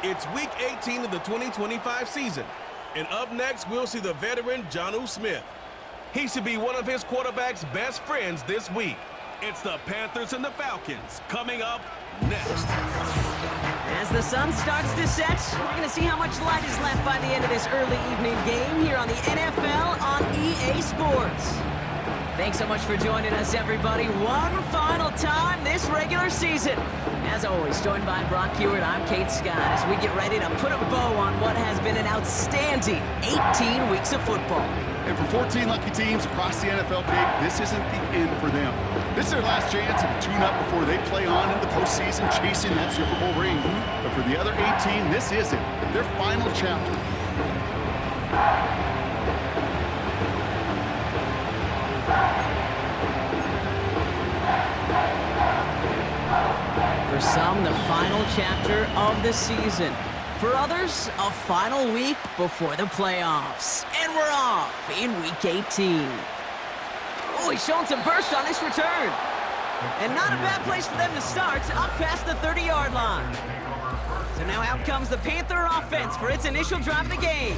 It's Week 18 of the 2025 season. And up next, we'll see the veteran Jonnu Smith. He should be one of his quarterback's best friends this week. It's the Panthers and the Falcons coming up next. As the sun starts to set, we're going to see how much light is left by the end of this early evening game here on the NFL on EA Sports. Thanks so much for joining us, everybody. One final time this regular season. As always, joined by Brock Hewitt, I'm Kate Scott, as we get ready to put a bow on what has been an outstanding 18 weeks of football. And for 14 lucky teams across the NFL, Kate, this isn't the end for them. This is their last chance to tune-up before they play on in the postseason, chasing that Super Bowl ring. But for the other 18, this isn't their final chapter. For some, the final chapter of the season. For others, a final week before the playoffs. And we're off in Week 18. Oh, he's showing some burst on this return. And not a bad place for them to start, up past the 30-yard line. So now out comes the Panther offense for its initial drive of the game.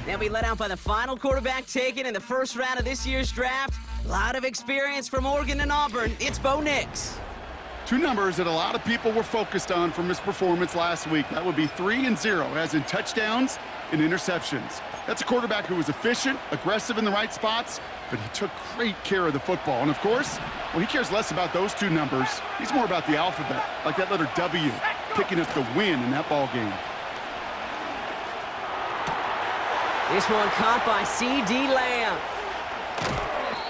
They'll be led out by the final quarterback taken in the first round of this year's draft. A lot of experience from Oregon and Auburn. It's Bo Nix. Two numbers that a lot of people were focused on from his performance last week. That would be 3 and 0, as in touchdowns and interceptions. That's a quarterback who was efficient, aggressive in the right spots, but he took great care of the football. And of course, well, he cares less about those two numbers. He's more about the alphabet, like that letter W, picking up the win in that ball game. This one caught by C.D. Lamb.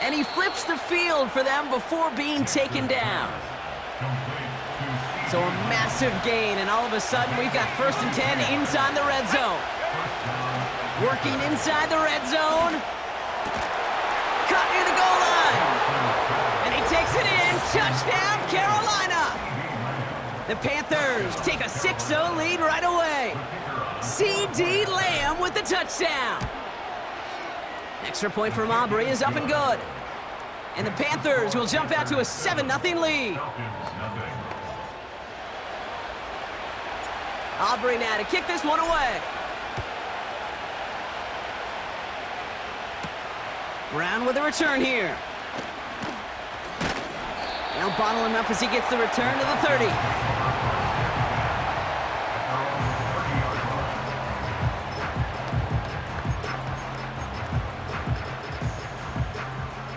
And he flips the field for them before being taken down. So a massive gain, and all of a sudden we've got 1st and 10 inside the red zone. Working inside the red zone. Cut near the goal line. And he takes it in. Touchdown, Carolina. The Panthers take a 6-0 lead right away. C.D. Lamb with the touchdown. Extra point from Aubrey is up and good. And the Panthers will jump out to a 7-0 lead. Aubrey now to kick this one away. Brown with a return here. They'll bottle him up as he gets the return to the 30.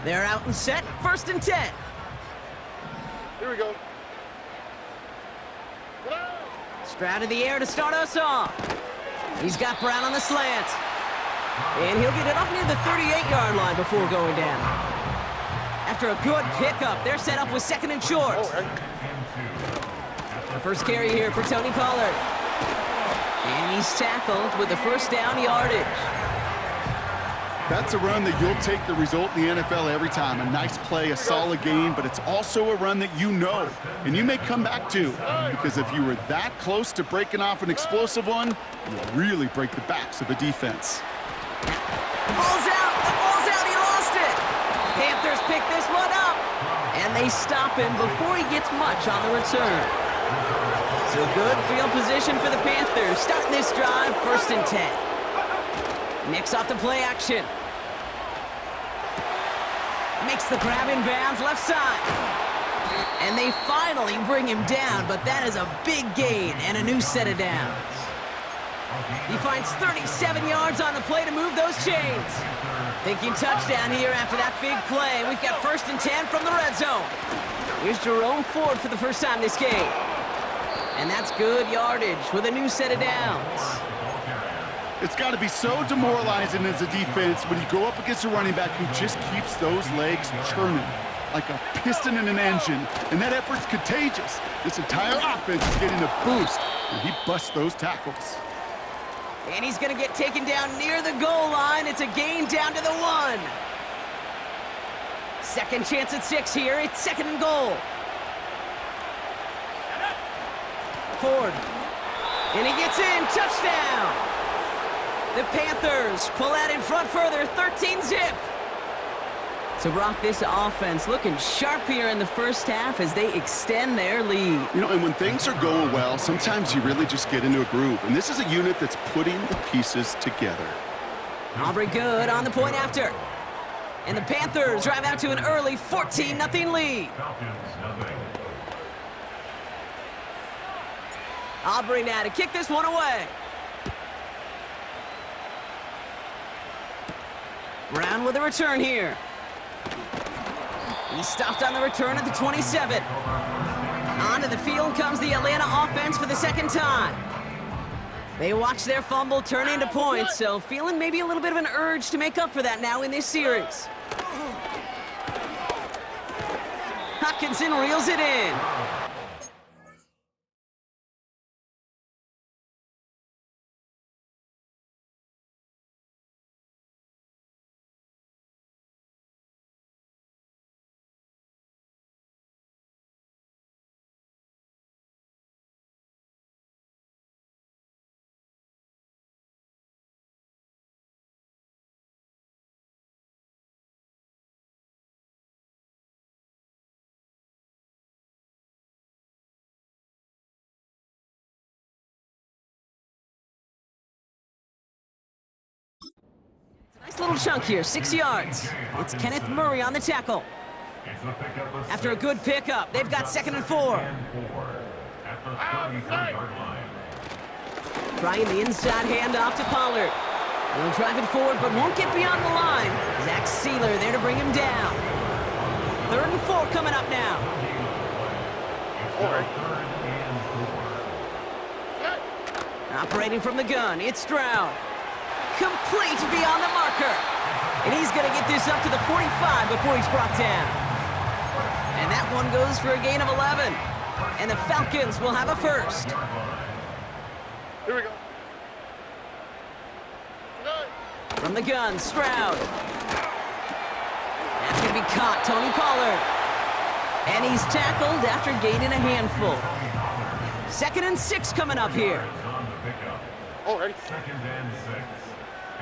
They're out and set, 1st and 10. Here we go. Stroud in the air to start us off. He's got Brown on the slant. And he'll get it up near the 38-yard line before going down. After a good pickup, they're set up with 2nd and short. The first carry here for Tony Pollard. And he's tackled with the 1st down yardage. That's a run that you'll take the result in the NFL every time. A nice play, a solid game, but it's also a run that you know, and you may come back to, because if you were that close to breaking off an explosive one, you really break the backs of a defense. Ball's out, the ball's out, he lost it. Panthers pick this one up, and they stop him before he gets much on the return. So good field position for the Panthers, starting this drive, 1st and 10. Nix off the play action. Makes the grab in bounds, left side. And they finally bring him down, but that is a big gain and a new set of downs. He finds 37 yards on the play to move those chains. Thinking touchdown here after that big play. We've got 1st and 10 from the red zone. Here's Jerome Ford for the first time this game. And that's good yardage with a new set of downs. It's got to be so demoralizing as a defense when you go up against a running back who just keeps those legs churning like a piston in an engine, and that effort's contagious. This entire offense is getting a boost when he busts those tackles. And he's going to get taken down near the goal line. It's a gain down to the 1. Second chance at 6 here. It's 2nd and goal. Ford. And he gets in. Touchdown. The Panthers pull out in front further, 13-zip. So, Brock, this offense looking sharp here in the first half as they extend their lead. You know, and when things are going well, sometimes you really just get into a groove. And this is a unit that's putting the pieces together. Aubrey good on the point after. And the Panthers drive out to an early 14-0 lead. Aubrey now to kick this one away. Brown with a return here. He stopped on the return at the 27. Onto the field comes the Atlanta offense for the second time. They watch their fumble turn into points, so feeling maybe a little bit of an urge to make up for that now in this series. Hockenson reels it in. Nice little chunk here, 6 yards. It's Kenneth Murray on the tackle. After a good pickup, they've got 2nd and 4. Trying the inside handoff to Pollard. He'll drive it forward, but won't get beyond the line. Zach Sealer there to bring him down. 3rd and 4 coming up now. Operating from the gun, it's Stroud. Complete beyond the marker. And he's going to get this up to the 45 before he's brought down. And that one goes for a gain of 11. And the Falcons will have a first. Here we go. From the gun, Stroud. That's going to be caught, Tony Pollard. And he's tackled after gaining a handful. 2nd and 6 coming up here. Already. 2nd and 6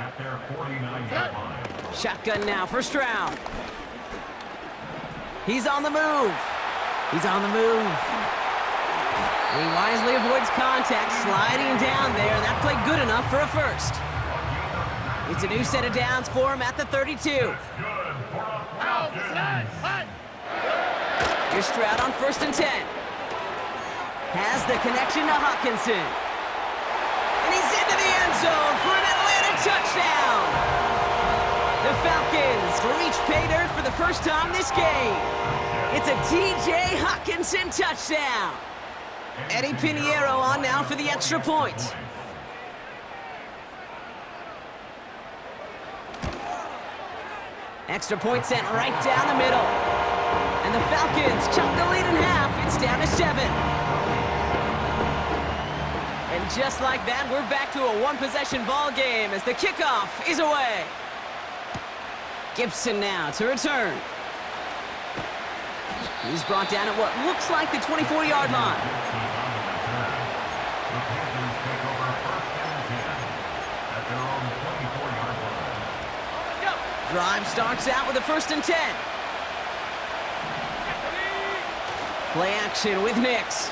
at their 49-yard line. Shotgun now for Stroud. He's on the move. He's on the move. And he wisely avoids contact, sliding down there. That played good enough for a first. It's a new set of downs for him at the 32. Here's Stroud on 1st and 10. Has the connection to Hockenson. And he's into the end zone for an Atlanta touchdown. The Falcons reach pay dirt for the first time this game. It's a T.J. Hockenson touchdown. Eddie Pinheiro on now for the extra point. Extra point sent right down the middle. And the Falcons chop the lead in half. It's down to 7. And just like that, we're back to a one-possession ball game as the kickoff is away. Gibson now to return. He's brought down at what looks like the 24-yard line. Drive starts out with a 1st and 10. Play action with Nix.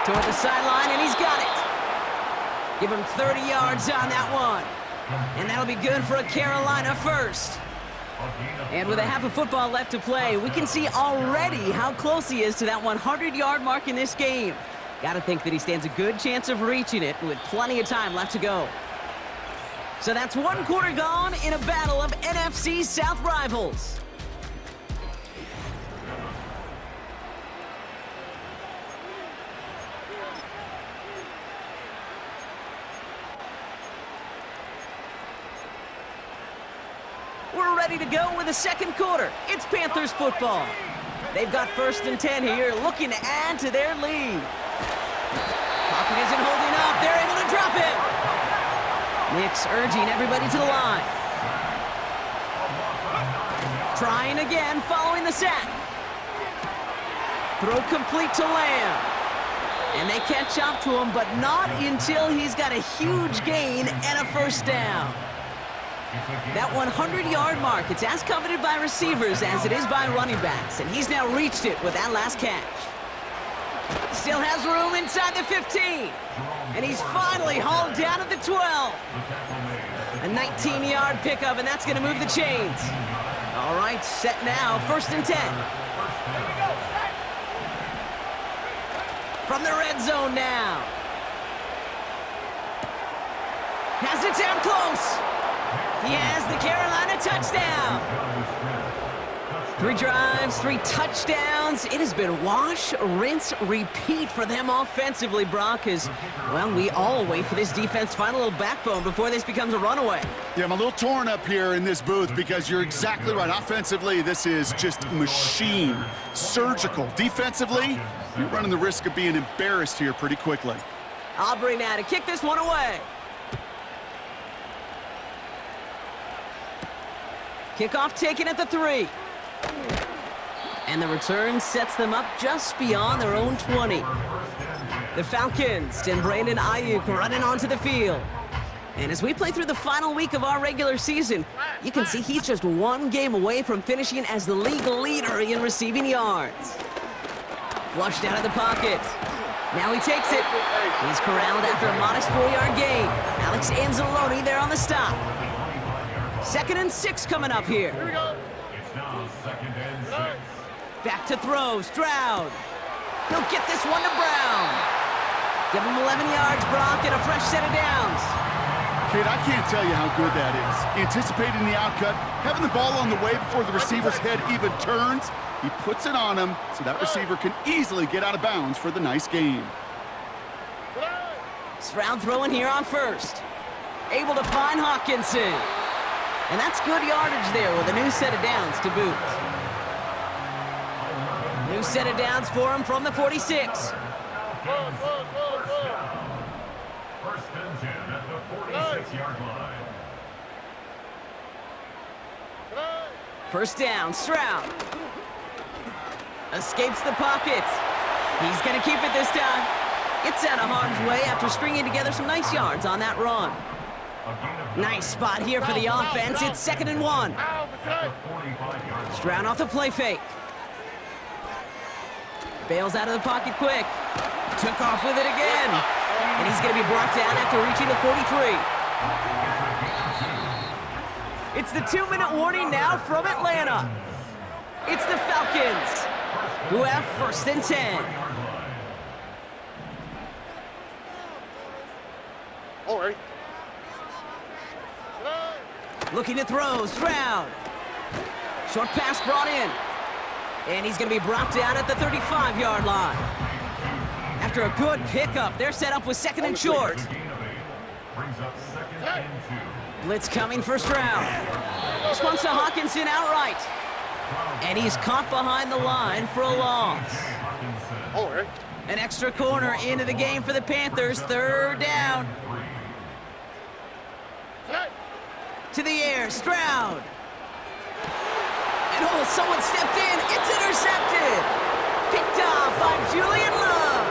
Toward the sideline, and he's got it. Give him 30 yards on that one. And that'll be good for a Carolina first. And with a half of football left to play, we can see already how close he is to that 100-yard mark in this game. Got to think that he stands a good chance of reaching it with plenty of time left to go. So that's 1 quarter gone in a battle of NFC South rivals. We're ready to go with the 2nd quarter. It's Panthers football. They've got 1st and 10 here, looking to add to their lead. Pocket isn't holding up. They're able to drop it. Nix urging everybody to the line. Trying again, following the sack. Throw complete to Lamb. And they catch up to him, but not until he's got a huge gain and a 1st down. That 100-yard mark, it's as coveted by receivers as it is by running backs, and he's now reached it with that last catch. Still has room inside the 15, and he's finally hauled down at the 12. A 19-yard pickup, and that's going to move the chains. All right, set now, 1st and 10. From the red zone now. Has it down close. He has the Carolina touchdown. 3 drives, 3 touchdowns. It has been wash, rinse, repeat for them offensively, Brock, as, well, we all wait for this defense to find a little backbone before this becomes a runaway. Yeah, I'm a little torn up here in this booth because you're exactly right. Offensively, this is just machine, surgical. Defensively, you're running the risk of being embarrassed here pretty quickly. Aubrey now to kick this one away. Kickoff taken at the 3. And the return sets them up just beyond their own 20. The Falcons and Brandon Ayuk running onto the field. And as we play through the final week of our regular season, you can see he's just 1 game away from finishing as the league leader in receiving yards. Flushed out of the pocket. Now he takes it. He's corralled after a modest 4-yard gain. Alex Anzalone there on the stop. 2nd and 6 coming up here. Here we go. It's now 2nd and 6. Back to throw, Stroud. He'll get this one to Brown. Give him 11 yards, Brock, and a fresh set of downs. Kid, I can't tell you how good that is. Anticipating the outcut, having the ball on the way before the receiver's head even turns. He puts it on him so that receiver can easily get out of bounds for the nice gain. Stroud throwing here on 1st. Able to find Hawkinson. And that's good yardage there with a new set of downs to boot. New set of downs for him from the 46. 1st and 10 at the 46-yard line. 1st down, Stroud. Escapes the pocket. He's going to keep it this time. Gets out of harm's way after stringing together some nice yards on that run. Nice spot here for the offense. It's 2nd and 1. Stroud off the play fake. Bails out of the pocket quick. Took off with it again. And he's going to be brought down after reaching the 43. It's the 2-minute warning now from Atlanta. It's the Falcons who have 1st and 10. All right. Looking to throw, Stroud. Short pass brought in. And he's going to be brought down at the 35-yard line. After a good pickup, they're set up with 2nd and short. Blitz coming for Stroud. This one's to Hawkinson outright. And he's caught behind the line for a loss. All right. An extra corner into the game for the Panthers. 3rd down. To the air, Stroud. And oh, someone stepped in. It's intercepted. Picked off by Julian Love.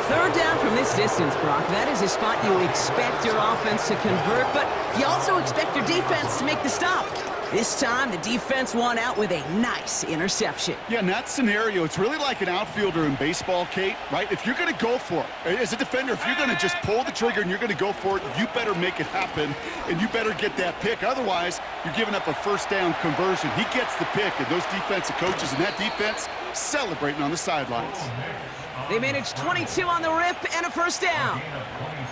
3rd down from this distance, Brock. That is a spot you expect your offense to convert, but you also expect your defense to make the stop. This time, the defense won out with a nice interception. Yeah, in that scenario, it's really like an outfielder in baseball, Kate, right? If you're going to go for it, as a defender, if you're going to just pull the trigger and you're going to go for it, you better make it happen, and you better get that pick. Otherwise, you're giving up a 1st down conversion. He gets the pick, and those defensive coaches and that defense celebrating on the sidelines. They managed 22 on the rip and a 1st down.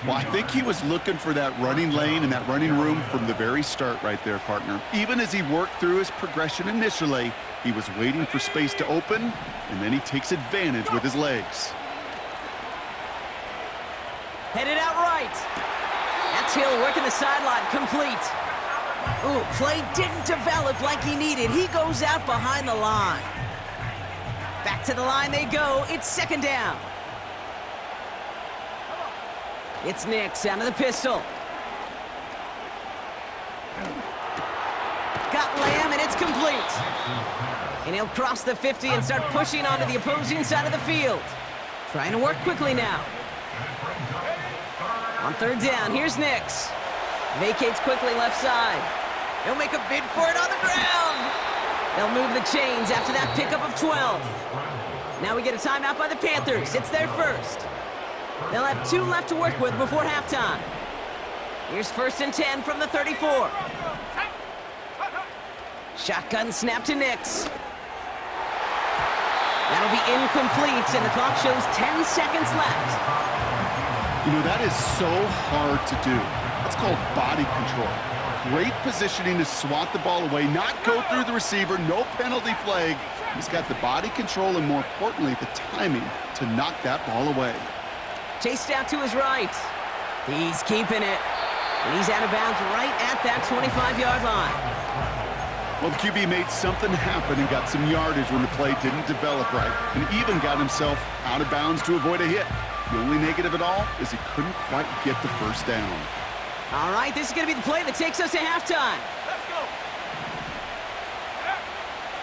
Well, I think he was looking for that running lane and that running room from the very start right there, partner. Even as he worked through his progression initially, he was waiting for space to open, and then he takes advantage with his legs. Headed out right. That's Hill working the sideline, complete. Ooh, play didn't develop like he needed. He goes out behind the line. Back to the line they go. It's 2nd down. It's Nix out of the pistol. Got Lamb, and it's complete. And he'll cross the 50 and start pushing onto the opposing side of the field. Trying to work quickly now. On 3rd down, here's Nix. Vacates quickly left side. He'll make a bid for it on the ground. They'll move the chains after that pickup of 12. Now we get a timeout by the Panthers. It's their first. They'll have 2 left to work with before halftime. Here's 1st and 10 from the 34. Shotgun snap to Nix. That'll be incomplete, and the clock shows 10 seconds left. You know, that is so hard to do. That's called body control. Great positioning to swat the ball away, not go through the receiver, no penalty flag. He's got the body control and, more importantly, the timing to knock that ball away. Chased out to his right. He's keeping it. And he's out of bounds right at that 25-yard line. Well, the QB made something happen and got some yardage when the play didn't develop right, and even got himself out of bounds to avoid a hit. The only negative at all is he couldn't quite get the first down. All right, this is going to be the play that takes us to halftime. Let's go.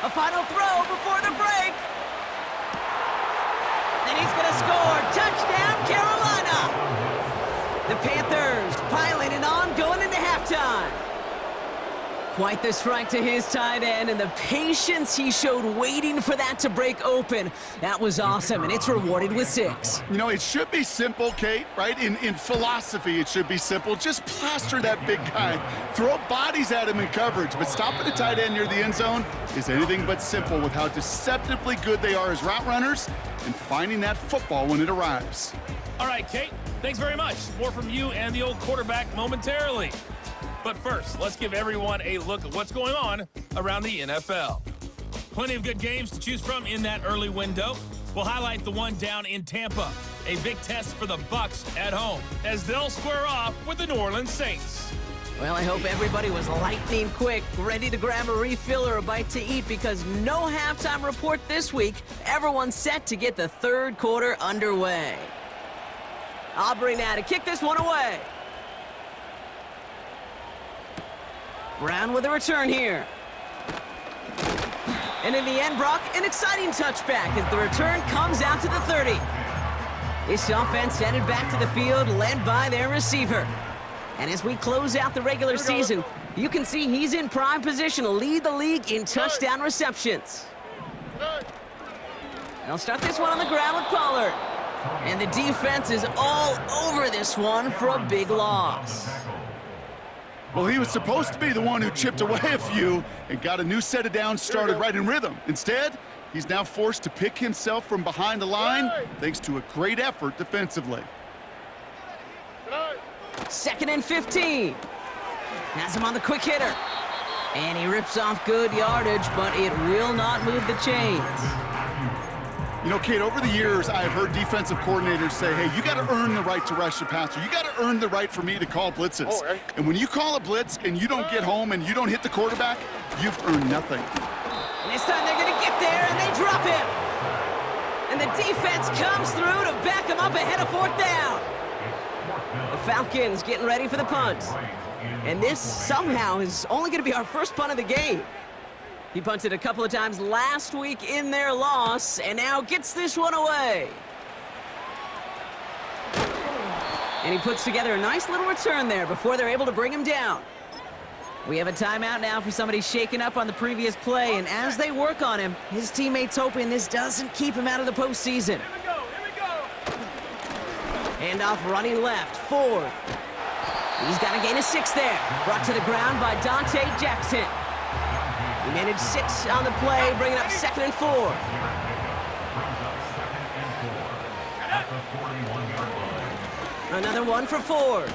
A final throw before the break. And he's going to score. Touchdown, Carolina. The Panthers piling it on going into halftime. Quite the strike to his tight end, and the patience he showed waiting for that to break open. That was awesome, and it's rewarded with 6. You know, it should be simple, Kate, right? In philosophy, it should be simple. Just plaster that big guy. Throw bodies at him in coverage, but stopping the tight end near the end zone is anything but simple with how deceptively good they are as route runners and finding that football when it arrives. All right, Kate, thanks very much. More from you and the old quarterback momentarily. But first, let's give everyone a look at what's going on around the NFL. Plenty of good games to choose from in that early window. We'll highlight the one down in Tampa, a big test for the Bucs at home, as they'll square off with the New Orleans Saints. Well, I hope everybody was lightning quick, ready to grab a refill or a bite to eat, because no halftime report this week. Everyone's set to get the third quarter underway. Aubrey now to kick this one away. Brown with a return here. And in the end, Brock, an exciting touchback as the return comes out to the 30. This offense headed back to the field, led by their receiver. And as we close out the regular season, you can see he's in prime position to lead the league in touchdown receptions. They'll start this one on the ground with Pollard. And the defense is all over this one for a big loss. Well, he was supposed to be the one who chipped away a few and got a new set of downs started right in rhythm. Instead, he's now forced to pick himself from behind the line thanks to a great effort defensively. 2nd and 15. Has him on the quick hitter. And he rips off good yardage, but it will not move the chains. You know, Kate, over the years, I've heard defensive coordinators say, hey, you got to earn the right to rush the passer. You got to earn the right for me to call blitzes. And when you call a blitz and you don't get home and you don't hit the quarterback, you've earned nothing. And this time they're going to get there, and they drop him. And the defense comes through to back him up ahead of 4th down. The Falcons getting ready for the punt. And this somehow is only going to be our first punt of the game. He punted a couple of times last week in their loss, and now gets this one away. And he puts together a nice little return there before they're able to bring him down. We have a timeout now for somebody shaken up on the previous play, and as they work on him, his teammates hoping this doesn't keep him out of the postseason. Here we go. Handoff running left, Ford. He's got to gain a 6 there. Brought to the ground by Dante Jackson. He managed 6 on the play, bringing up 2nd and 4. Another one for Ford.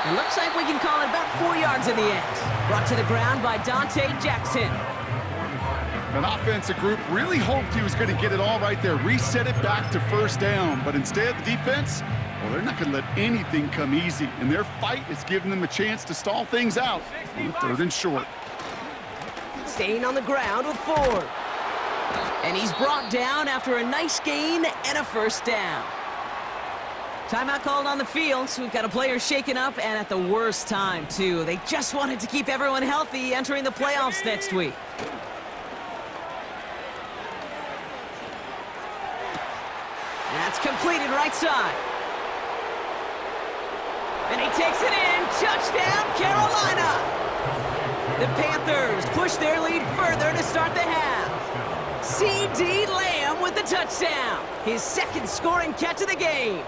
It looks like we can call it about 4 yards in the end. Brought to the ground by Dante Jackson. An offensive group really hoped he was going to get it all right there, reset it back to 1st down. But instead, the defense, well, they're not going to let anything come easy. And their fight is giving them a chance to stall things out on the 3rd and short. Staying on the ground with Ford. And he's brought down after a nice gain and a 1st down. Timeout called on the field, so we've got a player shaken up, and at the worst time, too. They just wanted to keep everyone healthy entering the playoffs next week. That's completed right side. And he takes it in, Touchdown, Carolina! The Panthers push their lead further to start the half. C.D. Lamb with the touchdown. His second scoring catch of the game.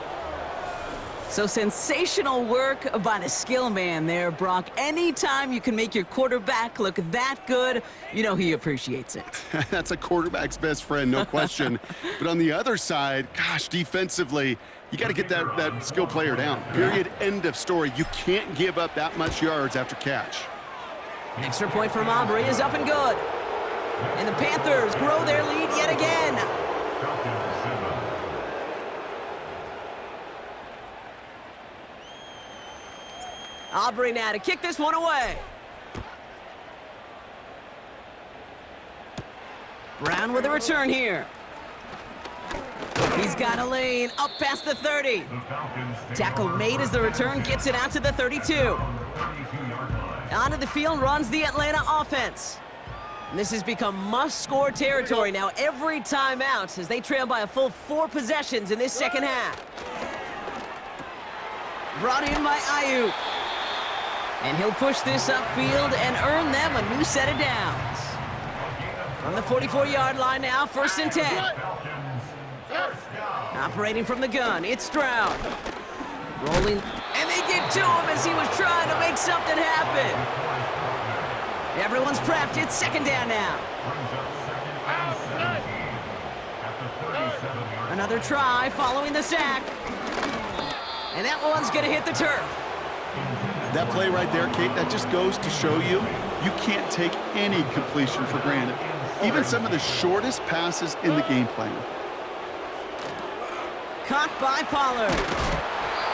So sensational work by the skill man there, Brock. Anytime you can make your quarterback look that good, you know he appreciates it. That's a quarterback's best friend, no question. But on the other side, gosh, defensively, you got to get that skill player down. Period, end of story. You can't give up that much yards after catch. Extra point from Aubrey is up and good. And the Panthers grow their lead yet again. Aubrey now to kick this one away. Brown with a return here. He's got a lane up past the 30. Tackle made as the return gets it out to the 32. Onto the field runs the Atlanta offense. And this has become must-score territory now every time out as they trail by a full 4 possessions in this second half. Brought in by Ayuk. And he'll push this upfield and earn them a new set of downs. On the 44-yard line now, 1st and 10. Operating from the gun, it's Stroud. Rolling, and they get to him as he was trying to make something happen. Everyone's prepped, it's 2nd down now. Another try following the sack. And that one's gonna hit the turf. That play right there, Kate, that just goes to show you, you can't take any completion for granted. Even some of the shortest passes in the game plan. Caught by Pollard.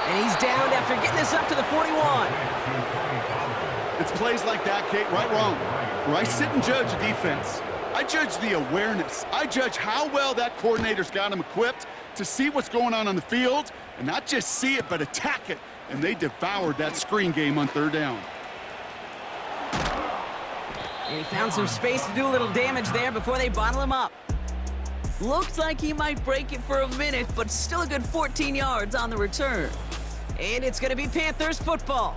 And he's down after getting this up to the 41. It's plays like that, Kate, right, wrong, where I sit and judge a defense. I judge the awareness. I judge how well that coordinator's got him equipped to see what's going on the field, and not just see it, but attack it. And they devoured that screen game on 3rd down. And he found some space to do a little damage there before they bottle him up. Looks like he might break it for a minute, but still a good 14 yards on the return. And it's going to be Panthers football.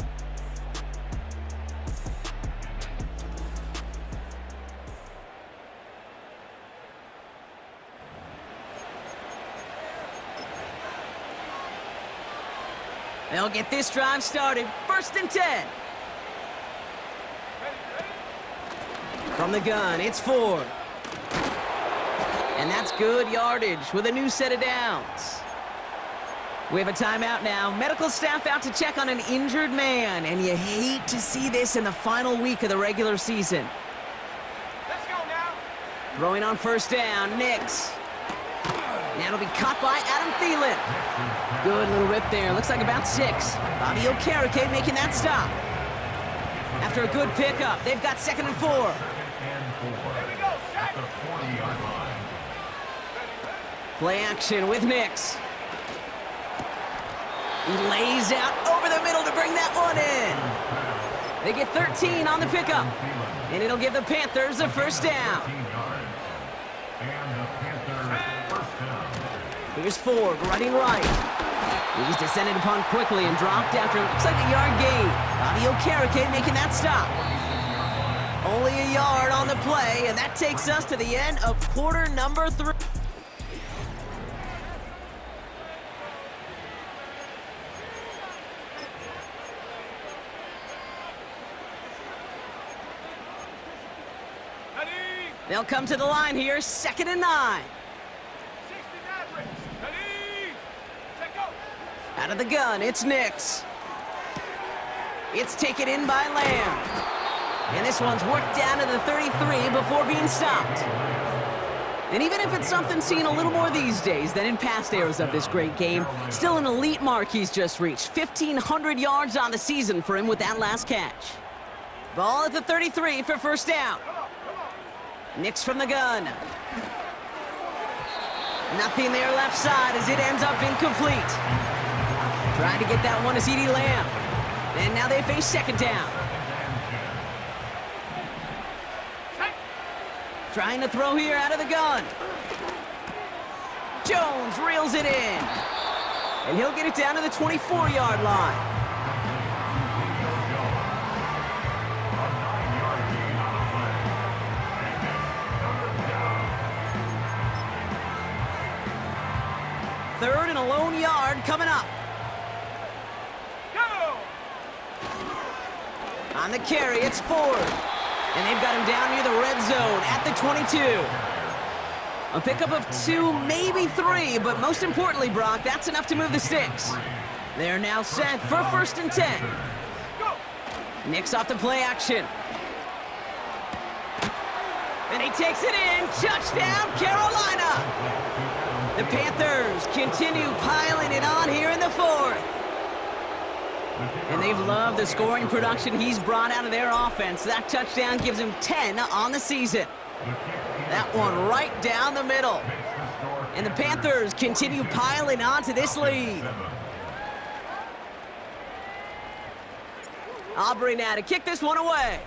They'll get this drive started. 1st and 10. From the gun, it's Ford. And that's good yardage with a new set of downs. We have a timeout now. Medical staff out to check on an injured man. And you hate to see this in the final week of the regular season. Let's go now. Throwing on 1st down, Nix. Now it'll be caught by Adam Thielen. Good little rip there. Looks like about 6. Bobby Okereke making that stop. After a good pickup, they've got 2nd and 4. Here we go. Set. Play action with Nix. He lays out over the middle to bring that one in. They get 13 on the pickup. And it'll give the Panthers a 1st down. Here's Ford running right. He's descended upon quickly and dropped after it looks like a yard gain. Bobby Okereke making that stop. Only a yard on the play, and that takes us to the end of quarter number 3. They'll come to the line here, 2nd and 9. Out of the gun, it's Nix. It's taken in by Lamb. And this one's worked down to the 33 before being stopped. And even if it's something seen a little more these days than in past eras of this great game, still an elite mark he's just reached. 1,500 yards on the season for him with that last catch. Ball at the 33 for 1st down. Nix from the gun. Nothing there left side as it ends up incomplete. Trying to get that one to C.D. Lamb. And now they face 2nd down. Trying to throw here out of the gun. Jones reels it in. And he'll get it down to the 24-yard line. 3rd and a lone yard coming up. Go! On the carry, it's Ford. And they've got him down near the red zone at the 22. A pickup of 2, maybe 3, but most importantly, Brock, that's enough to move the sticks. They're now set for 1st and 10. Go! Nix off the play action. And he takes it in. Touchdown, Carolina! The Panthers continue piling it on here in the 4th. And they've loved the scoring production he's brought out of their offense. That touchdown gives him 10 on the season. That one right down the middle. And the Panthers continue piling on to this lead. Aubrey now to kick this one away.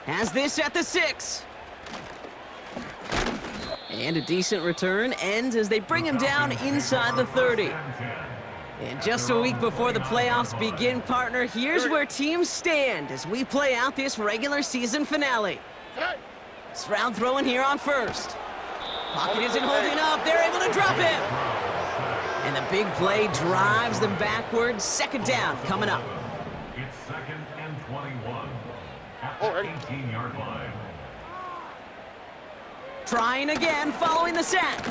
Has this at the 6. And a decent return ends as they bring him down inside the 30. And just a week before the playoffs begin, partner, here's where teams stand as we play out this regular season finale. Stroud throwing here on 1st. Pocket isn't holding up. They're able to drop him. And the big play drives them backwards. 2nd down coming up. It's 2nd and 21 at the 18-yard line. Trying again following the sack.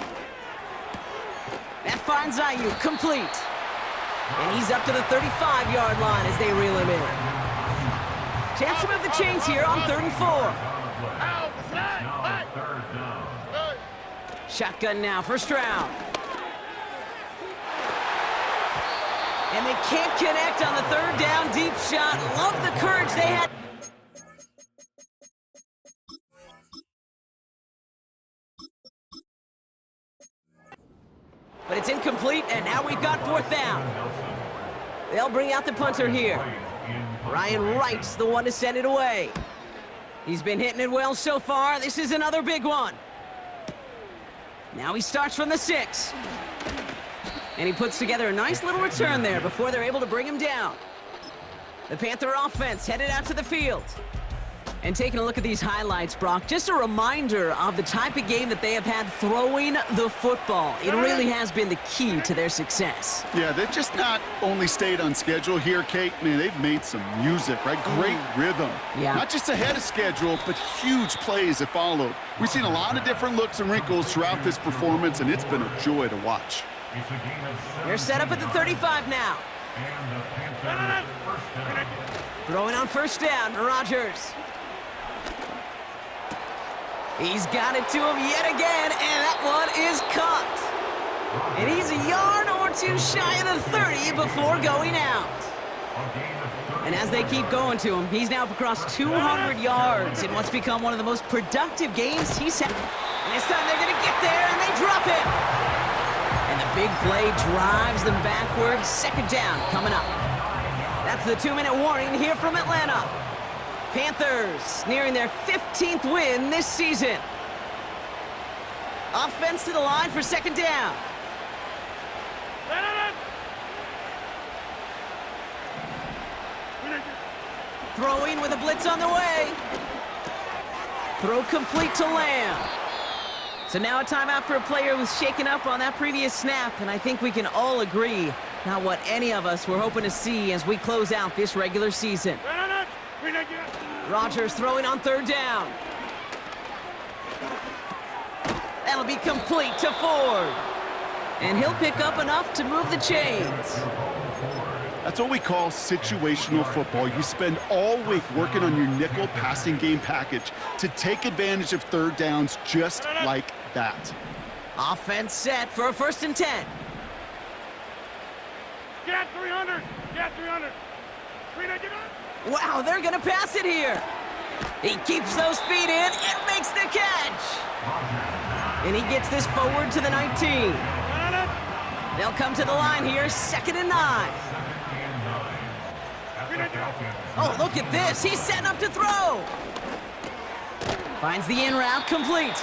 That finds Ayuk complete. And he's up to the 35-yard line as they reel him in. Chance to move the chains here on 3rd and 4. Now 3rd down. Shotgun now for Stroud. And they can't connect on the 3rd down deep shot. Love the courage they had. But it's incomplete, and now we've got 4th down. They'll bring out the punter here. Ryan Wright's the one to send it away. He's been hitting it well so far. This is another big one. Now he starts from the 6. And he puts together a nice little return there before they're able to bring him down. The Panther offense headed out to the field. And taking a look at these highlights, Brock, just a reminder of the type of game that they have had throwing the football. It really has been the key to their success. Yeah, they've just not only stayed on schedule here, Kate. Man, they've made some music, right? Great rhythm. Yeah. Not just ahead of schedule, but huge plays that followed. We've seen a lot of different looks and wrinkles throughout this performance, and it's been a joy to watch. It's a gain of 7. They're set up at the 35 now. And the Panthers 1st down. Throwing on 1st down, Rodgers. He's got it to him yet again, and that one is caught. And he's a yard or 2 shy of the 30 before going out. And as they keep going to him, he's now up across 200 yards in what's become one of the most productive games he's had. And this time they're going to get there, and they drop it. And the big play drives them backwards. 2nd down coming up. That's the 2-minute warning here from Atlanta. Panthers nearing their 15th win this season. Offense to the line for 2nd down. Throwing with a blitz on the way. Throw complete to Lamb. So now a timeout for a player who was shaken up on that previous snap, and I think we can all agree not what any of us were hoping to see as we close out this regular season. Rodgers throwing on 3rd down. That'll be complete to Ford. And he'll pick up enough to move the chains. That's what we call situational football. You spend all week working on your nickel passing game package to take advantage of 3rd downs just like that. Offense set for a 1st and 10. Get 300! Get 300! Wow, they're going to pass it here. He keeps those feet in and makes the catch. And he gets this forward to the 19. They'll come to the line here, 2nd and 9. Oh, look at this. He's setting up to throw. Finds the in route complete.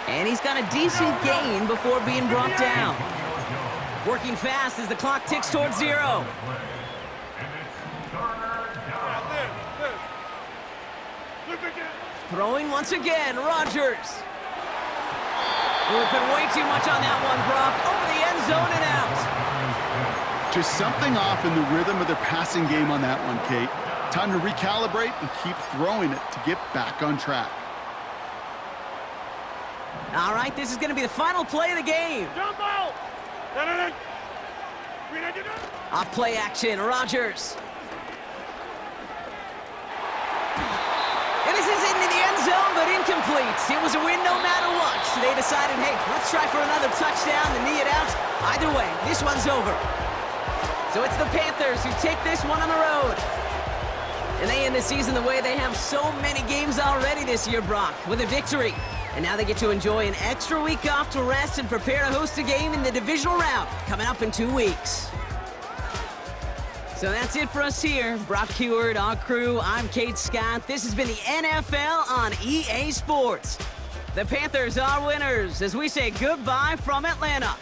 And he's got a decent gain before being brought down. Working fast as the clock ticks towards 0. Throwing once again, Rodgers. We put way too much on that one, Brock. Over the end zone and out. Just something off in the rhythm of their passing game on that one, Kate. Time to recalibrate and keep throwing it to get back on track. All right, this is going to be the final play of the game. Jump ball. Off play action, Rodgers. And this is into the end zone, but incomplete. It was a win no matter what. So they decided, hey, let's try for another touchdown to knee it out. Either way, this one's over. So it's the Panthers who take this one on the road. And they end the season the way they have so many games already this year, Brock, with a victory. And now they get to enjoy an extra week off to rest and prepare to host a game in the divisional round coming up in 2 weeks. So that's it for us here. Brock Heward, our crew, I'm Kate Scott. This has been the NFL on EA Sports. The Panthers are winners as we say goodbye from Atlanta.